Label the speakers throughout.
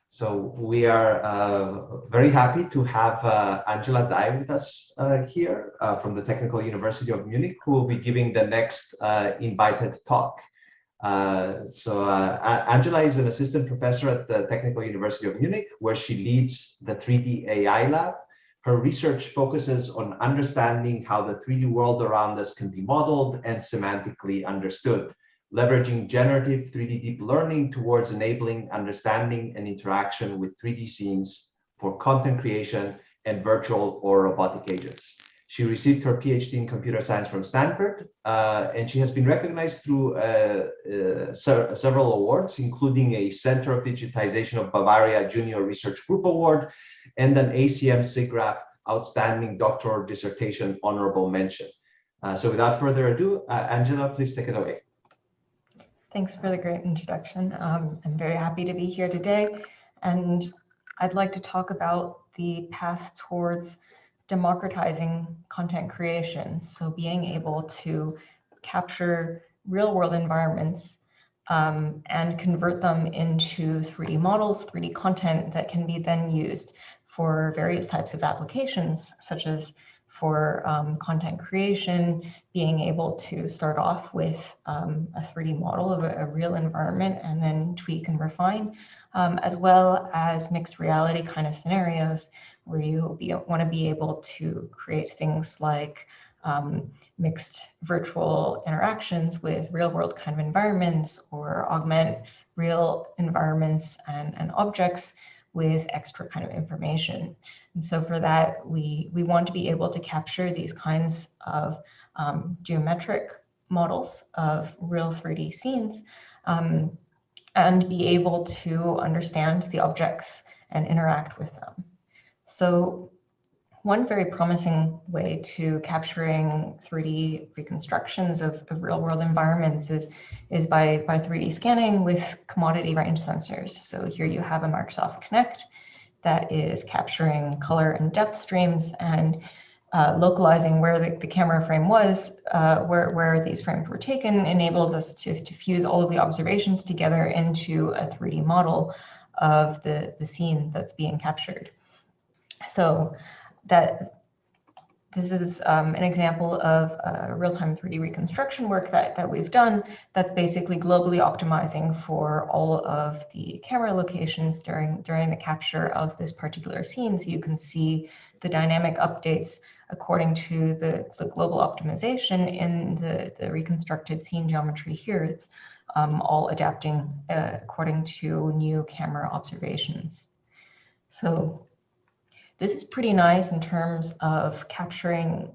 Speaker 1: So we are very happy to have Angela Dai with us here from the Technical University of Munich, who will be giving the next invited talk. Angela is an assistant professor at the Technical University of Munich, where she leads the 3D AI lab. Her research focuses on understanding how the 3D world around us can be modeled and semantically understood, leveraging generative 3D deep learning towards enabling understanding and interaction with 3D scenes for content creation and virtual or robotic agents. She received her PhD in computer science from Stanford, and she has been recognized through several awards, including a Center of Digitization of Bavaria Junior Research Group Award and an ACM SIGGRAPH Outstanding Doctoral Dissertation Honorable Mention. So without further ado, Angela, please take it away.
Speaker 2: Thanks for the great introduction. I'm very happy to be here today, and I'd like to talk about the path towards democratizing content creation. So being able to capture real-world environments and convert them into 3D models, 3D content that can be then used for various types of applications, such as for content creation, being able to start off with a 3D model of a real environment and then tweak and refine, as well as mixed reality kind of scenarios where you want to be able to create things like mixed virtual interactions with real world kind of environments, or augment real environments and objects with extra kind of information. And so for that, we want to be able to capture these kinds of geometric models of real 3D scenes and be able to understand the objects and interact with them. So one very promising way to capturing 3D reconstructions of real world environments is by 3D scanning with commodity range sensors. So here you have a Microsoft Kinect that is capturing color and depth streams and localizing where the camera frame was, where these frames were taken, enables us to fuse all of the observations together into a 3D model of the scene that's being captured. So this is an example of real-time 3D reconstruction work that we've done that's basically globally optimizing for all of the camera locations during the capture of this particular scene. So you can see the dynamic updates according to the global optimization in the reconstructed scene geometry here. It's all adapting according to new camera observations. So this is pretty nice in terms of capturing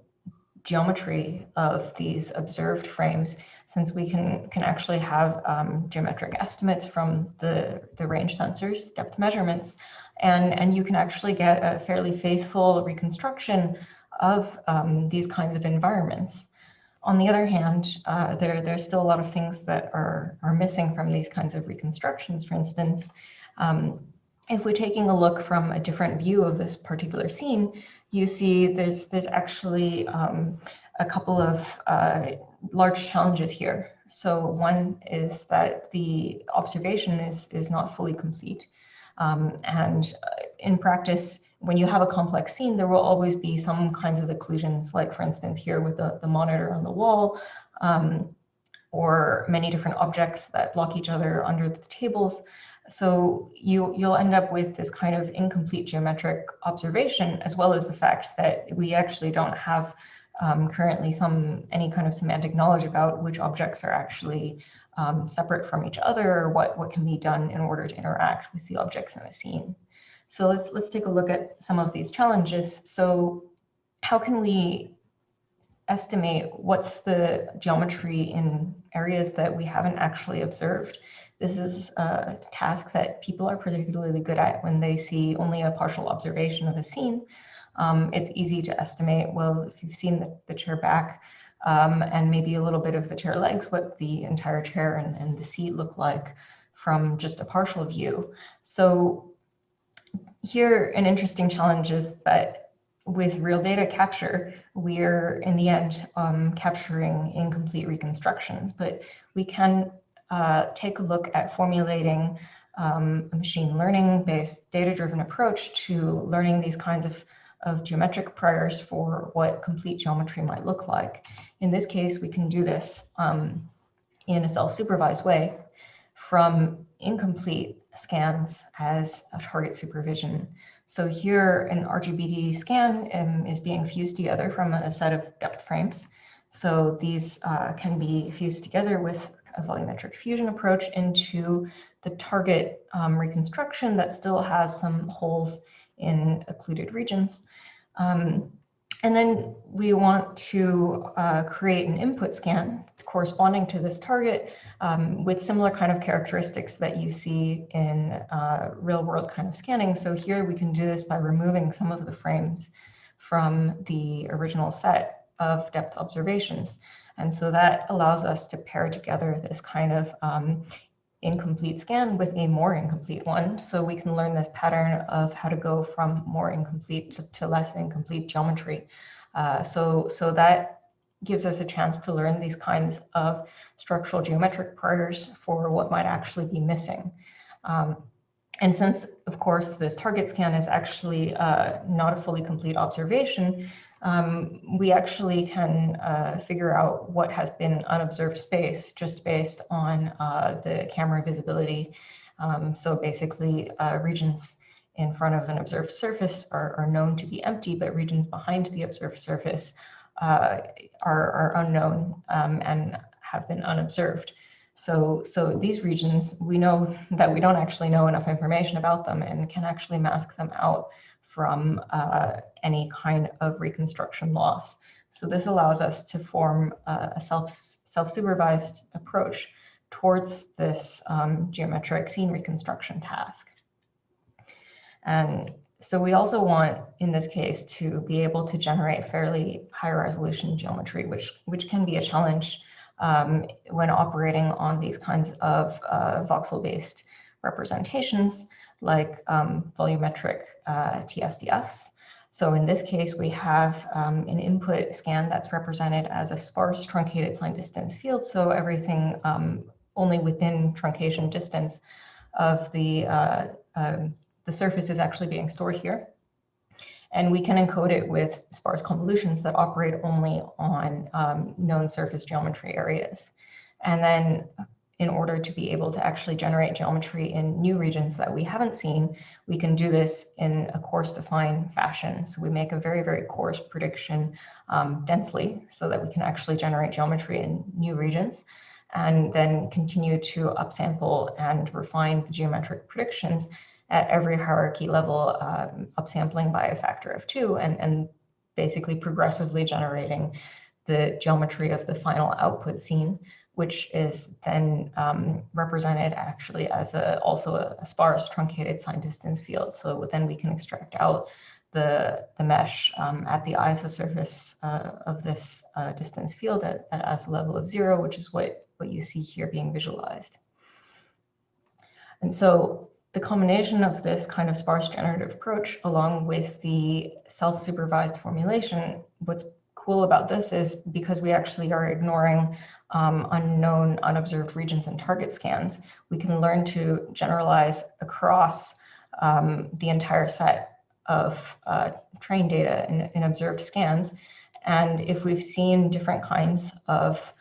Speaker 2: geometry of these observed frames, since we can actually have geometric estimates from the range sensors, depth measurements, and you can actually get a fairly faithful reconstruction of these kinds of environments. On the other hand, there's still a lot of things that are missing from these kinds of reconstructions. For instance, if we're taking a look from a different view of this particular scene, you see there's actually a couple of large challenges here. So one is that the observation is not fully complete. And in practice, when you have a complex scene, there will always be some kinds of occlusions, like for instance here with the monitor on the wall, or many different objects that block each other under the tables. So you'll end up with this kind of incomplete geometric observation, as well as the fact that we actually don't have currently any kind of semantic knowledge about which objects are actually separate from each other, or what can be done in order to interact with the objects in the scene. So let's take a look at some of these challenges. So how can we estimate what's the geometry in areas that we haven't actually observed? This is a task that people are particularly good at when they see only a partial observation of a scene. It's easy to estimate, well, if you've seen the chair back and maybe a little bit of the chair legs, what the entire chair and the seat look like from just a partial view. So here, an interesting challenge is that with real data capture, we're in the end capturing incomplete reconstructions, but we can take a look at formulating a machine learning-based data-driven approach to learning these kinds of geometric priors for what complete geometry might look like. In this case, we can do this in a self-supervised way from incomplete scans as a target supervision. So here an RGBD scan is being fused together from a set of depth frames. So these can be fused together with a volumetric fusion approach into the target reconstruction that still has some holes in occluded regions. And then we want to create an input scan corresponding to this target with similar kind of characteristics that you see in real world kind of scanning. So here we can do this by removing some of the frames from the original set of depth observations. And so that allows us to pair together this kind of incomplete scan with a more incomplete one. So we can learn this pattern of how to go from more incomplete to less incomplete geometry. So that gives us a chance to learn these kinds of structural geometric priors for what might actually be missing. And since, of course, this target scan is actually not a fully complete observation, we actually can figure out what has been unobserved space just based on the camera visibility. So basically, regions in front of an observed surface are known to be empty, but regions behind the observed surface are unknown and have been unobserved. So these regions, we know that we don't actually know enough information about them and can actually mask them out from any kind of reconstruction loss. So this allows us to form a self-supervised approach towards this geometric scene reconstruction task. And so we also want, in this case, to be able to generate fairly high resolution geometry, which can be a challenge when operating on these kinds of voxel-based representations like volumetric TSDFs. So in this case, we have an input scan that's represented as a sparse truncated sign distance field. So everything only within truncation distance of the surface is actually being stored here. And we can encode it with sparse convolutions that operate only on known surface geometry areas. And then in order to be able to actually generate geometry in new regions that we haven't seen, we can do this in a coarse defined fashion. So we make a very, very coarse prediction densely so that we can actually generate geometry in new regions and then continue to upsample and refine the geometric predictions at every hierarchy level, upsampling by a factor of 2 and basically progressively generating the geometry of the final output scene, which is then represented actually as also a sparse truncated sign distance field. So then we can extract out the mesh at the isosurface of this distance field as a level of 0, which is what you see here being visualized. And so the combination of this kind of sparse generative approach along with the self-supervised formulation, what's cool about this is because we actually are ignoring unknown, unobserved regions and target scans, we can learn to generalize across the entire set of trained data in observed scans. And if we've seen different kinds of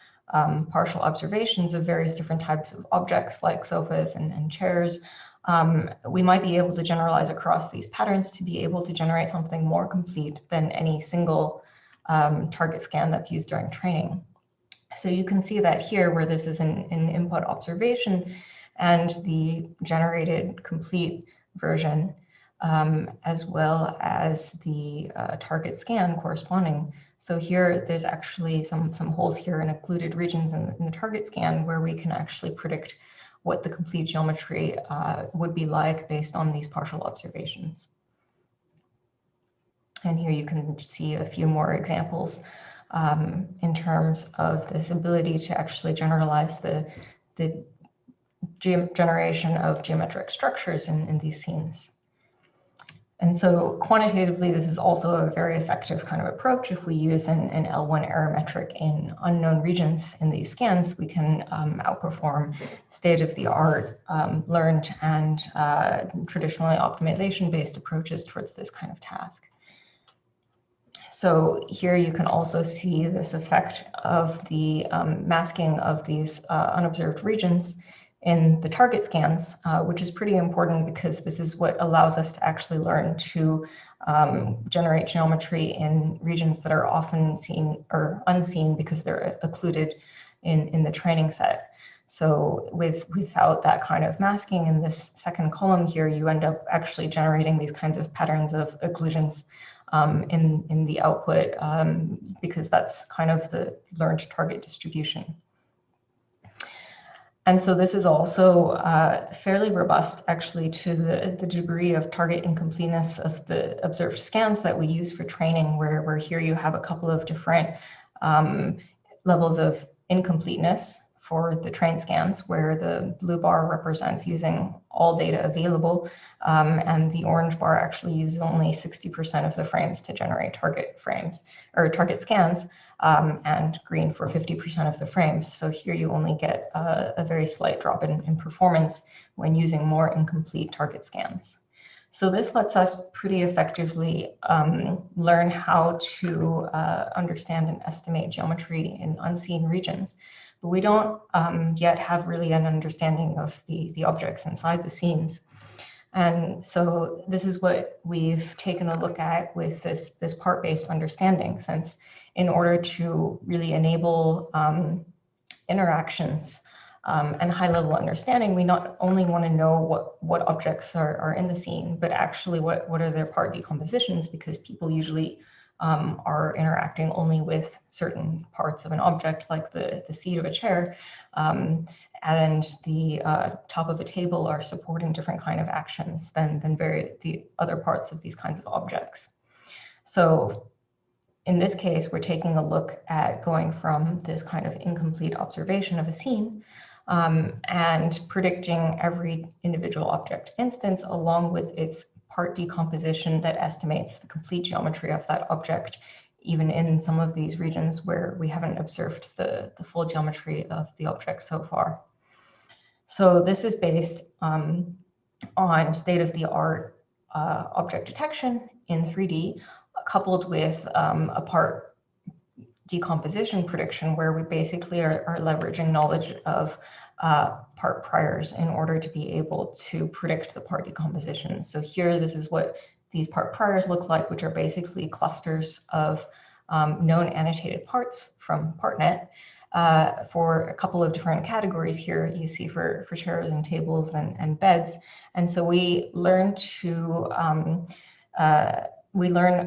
Speaker 2: partial observations of various different types of objects like sofas and chairs, we might be able to generalize across these patterns to be able to generate something more complete than any single target scan that's used during training. So you can see that here where this is an input observation and the generated complete version, as well as the target scan corresponding. So here there's actually some holes here in occluded regions in the target scan where we can actually predict what the complete geometry would be like based on these partial observations. And here you can see a few more examples in terms of this ability to actually generalize the generation of geometric structures in these scenes. And so quantitatively, this is also a very effective kind of approach. If we use an L1 error metric in unknown regions in these scans, we can outperform state-of-the-art learned and traditionally optimization-based approaches towards this kind of task. So here you can also see this effect of the masking of these unobserved regions in the target scans, which is pretty important because this is what allows us to actually learn to generate geometry in regions that are often seen or unseen because they're occluded in the training set. So without that kind of masking in this second column here, you end up actually generating these kinds of patterns of occlusions in the output because that's kind of the learned target distribution. And so this is also fairly robust actually to the degree of target incompleteness of the observed scans that we use for training, where here you have a couple of different levels of incompleteness for the trained scans, where the blue bar represents using all data available, and the orange bar actually uses only 60% of the frames to generate target frames or target scans, and green for 50% of the frames. So here you only get a very slight drop in performance when using more incomplete target scans. So this lets us pretty effectively learn how to understand and estimate geometry in unseen regions. But we don't yet have really an understanding of the objects inside the scenes. And so this is what we've taken a look at with this part-based understanding, since in order to really enable interactions and high-level understanding, we not only want to know what objects are in the scene, but actually what are their part decompositions, because people usually are interacting only with certain parts of an object, like the seat of a chair, and the top of a table are supporting different kind of actions than the other parts of these kinds of objects. So in this case, we're taking a look at going from this kind of incomplete observation of a scene and predicting every individual object instance along with its part decomposition that estimates the complete geometry of that object, even in some of these regions where we haven't observed the full geometry of the object so far. So this is based on state-of-the-art object detection in 3D, coupled with a part decomposition prediction, where we basically are leveraging knowledge of part priors in order to be able to predict the part decomposition. So here, this is what these part priors look like, which are basically clusters of known annotated parts from PartNet for a couple of different categories here. You see for chairs and tables and beds. And so we learn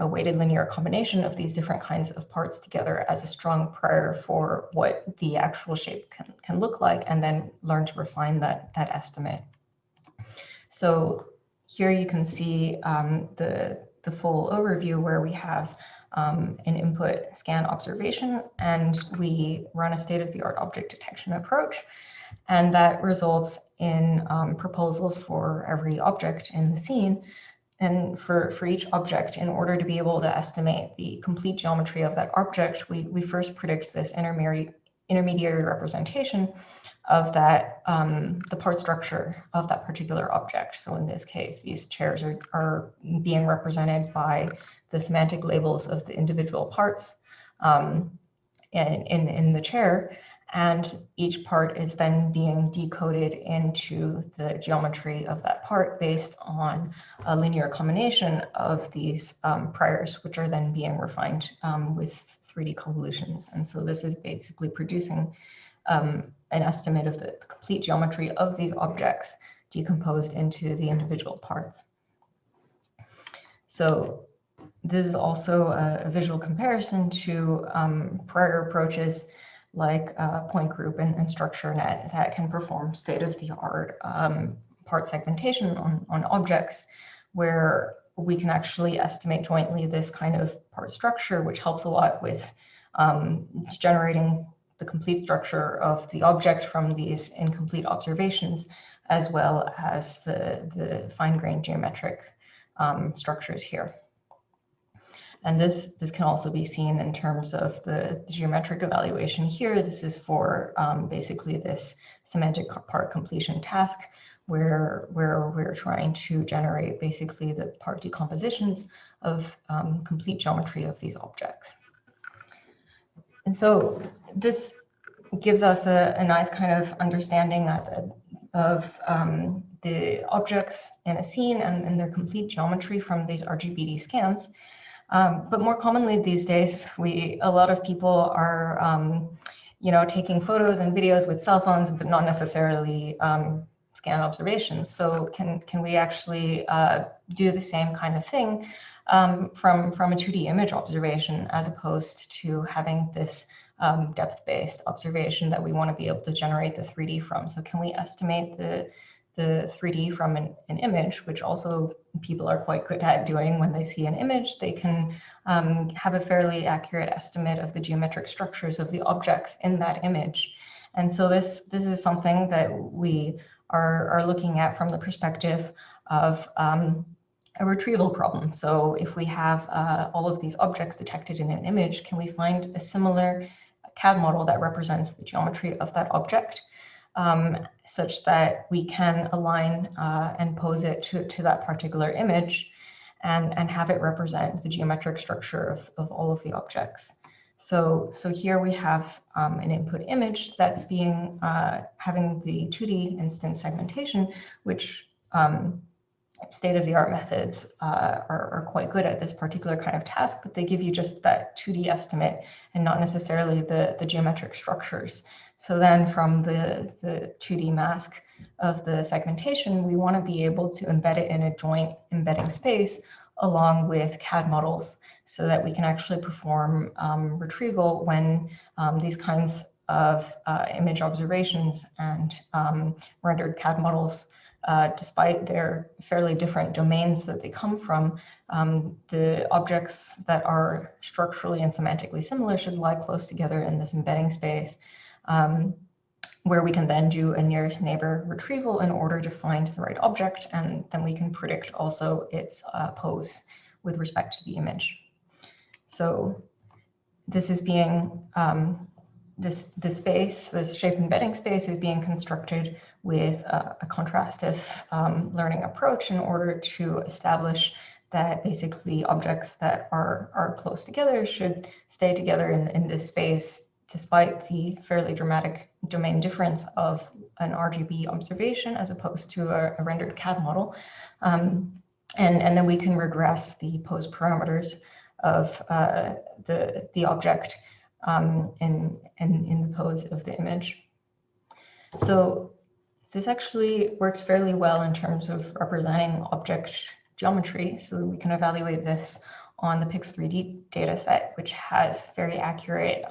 Speaker 2: a weighted linear combination of these different kinds of parts together as a strong prior for what the actual shape can look like, and then learn to refine that estimate. So here you can see the full overview, where we have an input scan observation, and we run a state-of-the-art object detection approach. And that results in proposals for every object in the scene. And for each object, in order to be able to estimate the complete geometry of that object, we first predict this intermediary representation of that, the part structure of that particular object. So in this case, these chairs are being represented by the semantic labels of the individual parts in the chair. And each part is then being decoded into the geometry of that part based on a linear combination of these priors, which are then being refined with 3D convolutions. And so this is basically producing an estimate of the complete geometry of these objects decomposed into the individual parts. So this is also a visual comparison to prior approaches like point group and StructureNet that can perform state-of-the-art part segmentation on objects, where we can actually estimate jointly this kind of part structure, which helps a lot with generating the complete structure of the object from these incomplete observations, as well as the fine-grained geometric structures here. And this can also be seen in terms of the geometric evaluation here. This is for basically this semantic part completion task where we're trying to generate basically the part decompositions of complete geometry of these objects. And so this gives us a nice kind of understanding of the objects in a scene and their complete geometry from these RGBD scans. But more commonly these days, a lot of people are, taking photos and videos with cell phones, but not necessarily scan observations. So can we actually do the same kind of thing from a 2D image observation, as opposed to having this depth-based observation that we want to be able to generate the 3D from? So can we estimate the 3D from an image, which also people are quite good at doing. When they see an image, they can have a fairly accurate estimate of the geometric structures of the objects in that image. And so this is something that we are looking at from the perspective of a retrieval problem. So if we have all of these objects detected in an image, can we find a similar CAD model that represents the geometry of that object? Such that we can align and pose it to that particular image and have it represent the geometric structure of all of the objects. So here we have an input image that's being having the 2D instance segmentation, which state-of-the-art methods are quite good at this particular kind of task, but they give you just that 2D estimate and not necessarily the geometric structures. So then from the 2D mask of the segmentation, we want to be able to embed it in a joint embedding space along with CAD models so that we can actually perform retrieval when these kinds of image observations and rendered CAD models, despite their fairly different domains that they come from, the objects that are structurally and semantically similar should lie close together in this embedding space, where we can then do a nearest neighbor retrieval in order to find the right object, and then we can predict also its pose with respect to the image. So this is being this space, this shape embedding space, is being constructed with a contrastive learning approach in order to establish that basically objects that are close together should stay together in this space, despite the fairly dramatic domain difference of an RGB observation as opposed to a rendered CAD model. And then we can regress the pose parameters of the object in the pose of the image. So this actually works fairly well in terms of representing object geometry. So we can evaluate this on the Pix3D dataset, which has very accurate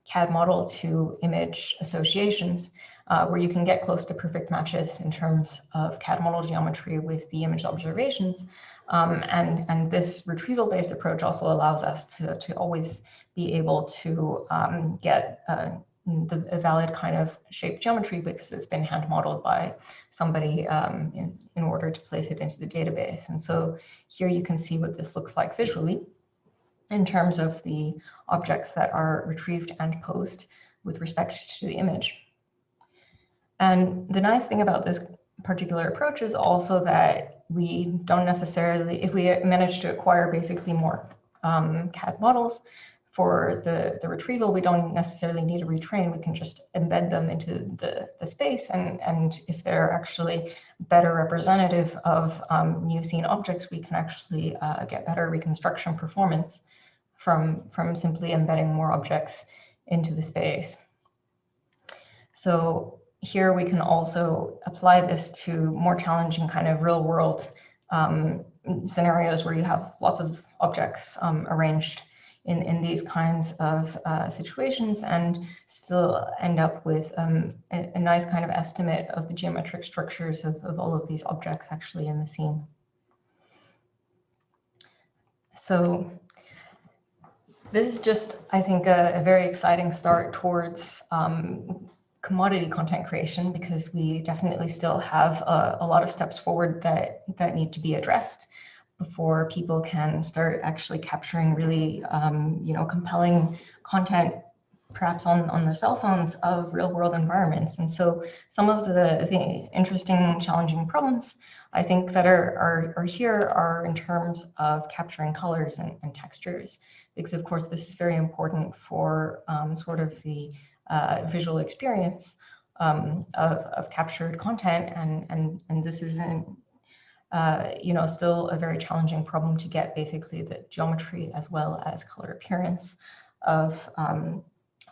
Speaker 2: CAD model to image associations, where you can get close to perfect matches in terms of CAD model geometry with the image observations. And this retrieval-based approach also allows us to always be able to get a valid kind of shape geometry, because it's been hand modeled by somebody in order to place it into the database. And so here you can see what this looks like visually in terms of the objects that are retrieved and posed with respect to the image. And the nice thing about this particular approach is also that we don't necessarily, if we manage to acquire basically more CAD models for the retrieval, we don't necessarily need to retrain. We can just embed them into the space, and if they're actually better representative of new scene objects, we can actually get better reconstruction performance from simply embedding more objects into the space. So here we can also apply this to more challenging kind of real world scenarios where you have lots of objects arranged in these kinds of situations, and still end up with a nice kind of estimate of the geometric structures of all of these objects actually in the scene. So this is just, I think, a very exciting start towards commodity content creation, because we definitely still have a lot of steps forward that need to be addressed. before people can start actually capturing really, compelling content, perhaps on their cell phones, of real world environments. And so some of the interesting, challenging problems I think that are here are in terms of capturing colors and textures, because of course this is very important for sort of the visual experience of captured content, and this is still a very challenging problem to get basically the geometry as well as color appearance of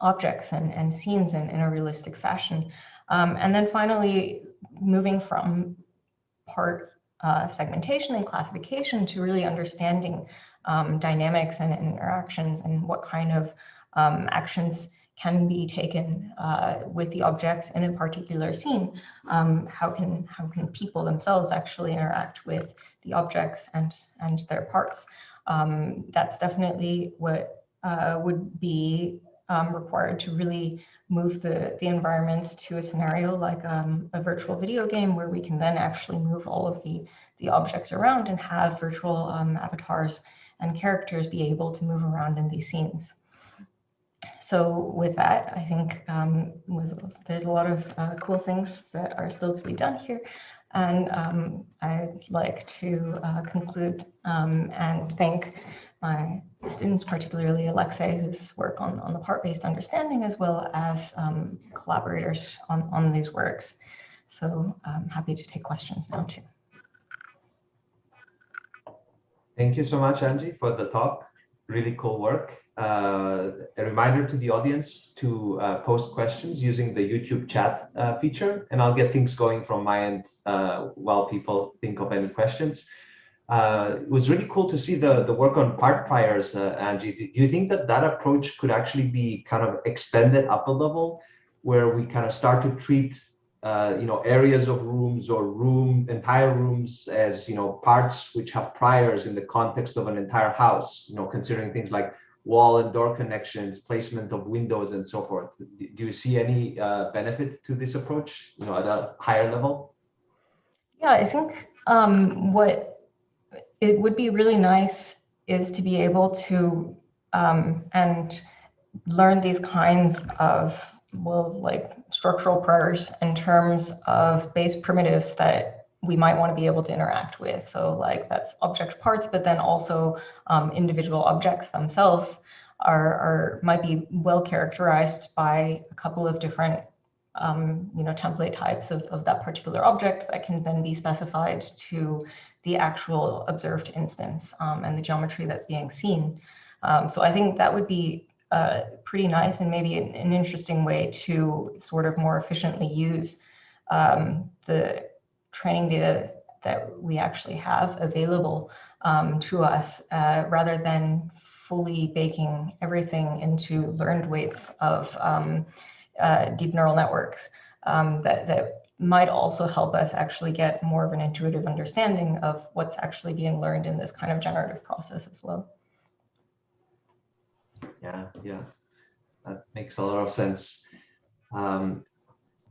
Speaker 2: objects and scenes in a realistic fashion. And then finally, moving from part segmentation and classification to really understanding dynamics and interactions and what kind of actions can be taken with the objects in a particular scene. How can people themselves actually interact with the objects and their parts? That's definitely what would be required to really move the environments to a scenario like a virtual video game, where we can then actually move all of the objects around and have virtual avatars and characters be able to move around in these scenes. So with that, I think there's a lot of cool things that are still to be done here. And I'd like to conclude and thank my students, particularly Alexei, whose work on the part-based understanding, as well as collaborators on these works. So I'm happy to take questions now too.
Speaker 1: Thank you so much, Angie, for the talk. Really cool work. A reminder to the audience to post questions using the YouTube chat feature, and I'll get things going from my end while people think of any questions. It was really cool to see the work on part priors, Angie. Do you think that approach could actually be kind of extended up a level, where we kind of start to treat areas of rooms or entire rooms as parts which have priors in the context of an entire house, considering things like wall and door connections, placement of windows, and so forth? Do you see any benefit to this approach, at a higher level?
Speaker 2: Yeah, I think what it would be really nice is to be able to and learn these kinds of, like structural priors in terms of base primitives that we might want to be able to interact with. So like that's object parts, but then also individual objects themselves might be well characterized by a couple of different template types of that particular object that can then be specified to the actual observed instance and the geometry that's being seen. So I think that would be pretty nice, and maybe an interesting way to sort of more efficiently use the training data that we actually have available to us, rather than fully baking everything into learned weights of deep neural networks that might also help us actually get more of an intuitive understanding of what's actually being learned in this kind of generative process as well.
Speaker 1: Yeah, that makes a lot of sense.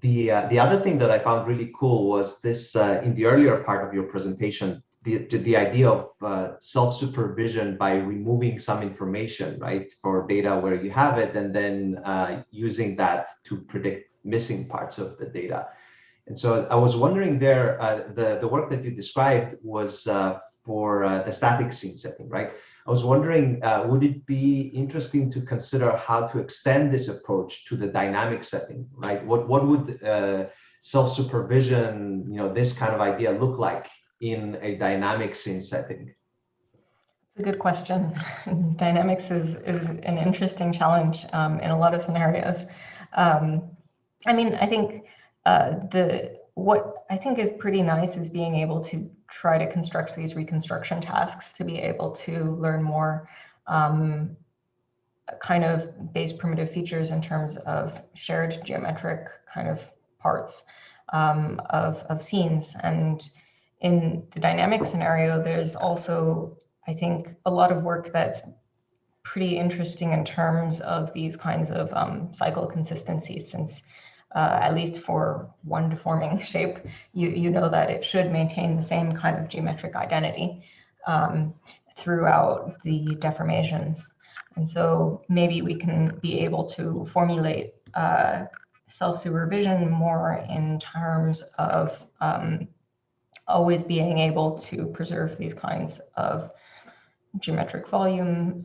Speaker 1: The other thing that I found really cool was this in the earlier part of your presentation, the idea of self-supervision by removing some information, right, for data where you have it, and then using that to predict missing parts of the data. And so I was wondering there, the work that you described was for the static scene setting, right? I was wondering, would it be interesting to consider how to extend this approach to the dynamic setting, right? What would self-supervision, this kind of idea look like in a dynamic scene setting?
Speaker 2: It's a good question. Dynamics is an interesting challenge in a lot of scenarios. I mean, I think what I think is pretty nice is being able to try to construct these reconstruction tasks to be able to learn more kind of base primitive features in terms of shared geometric kind of parts of scenes. And in the dynamic scenario, there's also, I think, a lot of work that's pretty interesting in terms of these kinds of cycle consistencies, since at least for one deforming shape, you know that it should maintain the same kind of geometric identity. throughout the deformations. And so maybe we can be able to formulate self-supervision more in terms of always being able to preserve these kinds of geometric volume,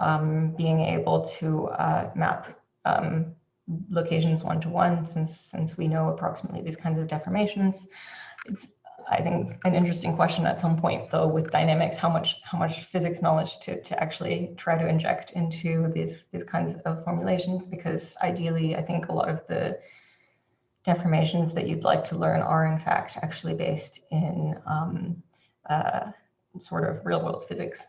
Speaker 2: being able to map locations one-to-one, since we know approximately these kinds of deformations. It's, I think, an interesting question at some point, though, with dynamics, how much physics knowledge to actually try to inject into these kinds of formulations, because ideally, I think a lot of the deformations that you'd like to learn are in fact actually based in sort of real-world physics.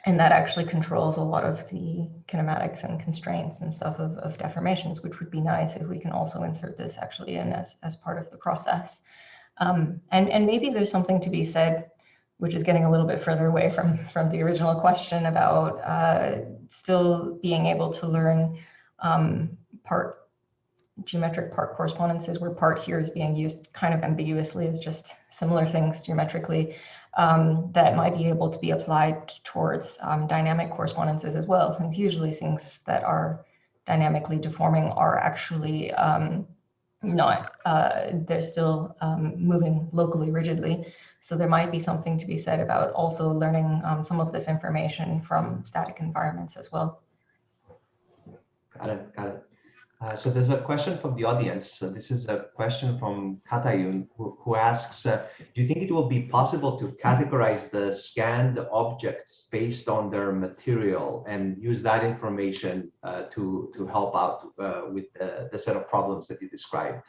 Speaker 2: And that actually controls a lot of the kinematics and constraints and stuff of deformations, which would be nice if we can also insert this actually in as part of the process. And maybe there's something to be said, which is getting a little bit further away from the original question about still being able to learn geometric part correspondences, where part here is being used kind of ambiguously as just similar things geometrically, that might be able to be applied towards dynamic correspondences as well, since usually things that are dynamically deforming are actually not, they're still moving locally rigidly. So there might be something to be said about also learning some of this information from static environments as well.
Speaker 1: Got it, got it. So there's a question from the audience. This is a question from Katayun, who asks, do you think it will be possible to categorize the scanned objects based on their material and use that information to help out with the set of problems that you described?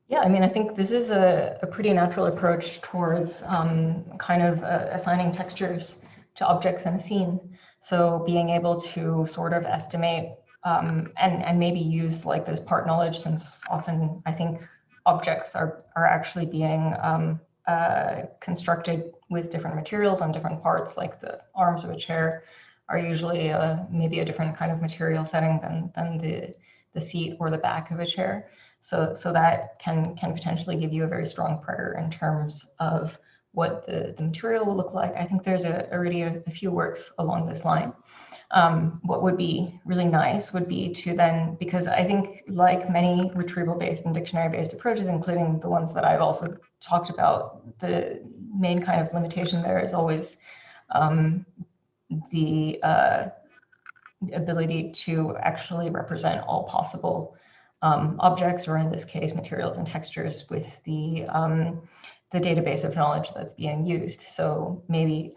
Speaker 2: Yeah, I mean, I think this is a pretty natural approach towards kind of assigning textures to objects in a scene. So being able to sort of estimate and maybe use like this part knowledge, since often I think objects are actually being constructed with different materials on different parts, like the arms of a chair are usually maybe a different kind of material setting than the seat or the back of a chair. So that can potentially give you a very strong prior in terms of what the material will look like. I think there's already a few works along this line. What would be really nice would be to then, because I think like many retrieval-based and dictionary-based approaches, including the ones that I've also talked about, the main kind of limitation there is always the ability to actually represent all possible objects, or in this case, materials and textures with the database of knowledge that's being used. So maybe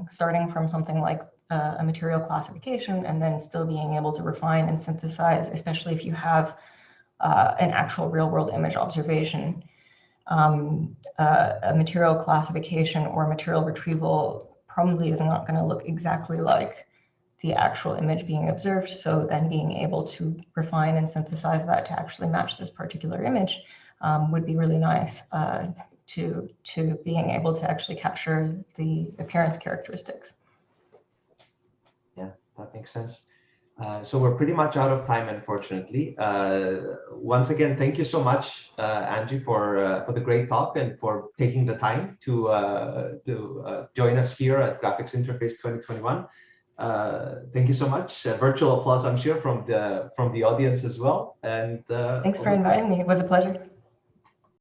Speaker 2: starting from something like a material classification and then still being able to refine and synthesize, especially if you have an actual real world image observation. A material classification or material retrieval probably is not going to look exactly like the actual image being observed. So then being able to refine and synthesize that to actually match this particular image would be really nice to being able to actually capture the appearance characteristics.
Speaker 1: Yeah, that makes sense. So we're pretty much out of time, unfortunately. Once again, thank you so much, Angie, for the great talk and for taking the time to join us here at Graphics Interface 2021. Thank you so much. Virtual applause, I'm sure, from the audience as well. And
Speaker 2: thanks for inviting me. It was a pleasure.